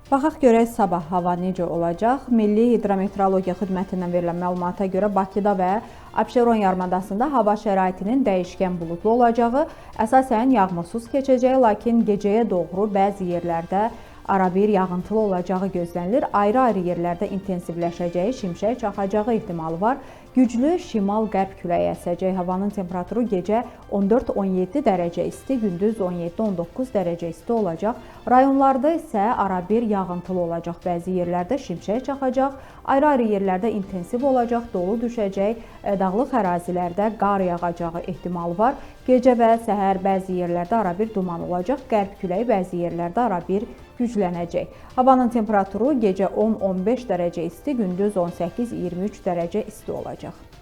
Baxaq görək sabah hava necə olacaq. Milli Hidrometeorologiya Xidmətindən verilən məlumata görə Bakıda və Abşeron yarımadasında hava şəraitinin dəyişkən buludlu olacağı, əsasən yağmursuz keçəcəyi, lakin gecəyə doğru bəzi yerlərdə arabir yağıntılı olacağı gözlənilir. Ayrı-ayrı yerlərdə intensivləşəcəyi, şimşək çaxacağı ehtimalı var. Güclü şimal-qərb küləyi əsəcək. Havanın temperaturu gecə 14-17 dərəcə isti, gündüz 17-19 dərəcə isti olacaq. Rayonlarda isə arabir yağıntılı olacaq. Bəzi yerlərdə şimşək çaxacaq, ayrı-ayrı yerlərdə intensiv olacaq, dolu düşəcək, dağlıq ərazilərdə qar yağacağı ehtimalı var. Gecə və səhər bəzi yerlərdə arabir duman olacaq, qərb küləyi bəzi yerlərdə arabir güclənəcək. Havanın temperaturu gecə 10-15 dərəcə isti, gündüz 18-23 dərəcə isti olacaq.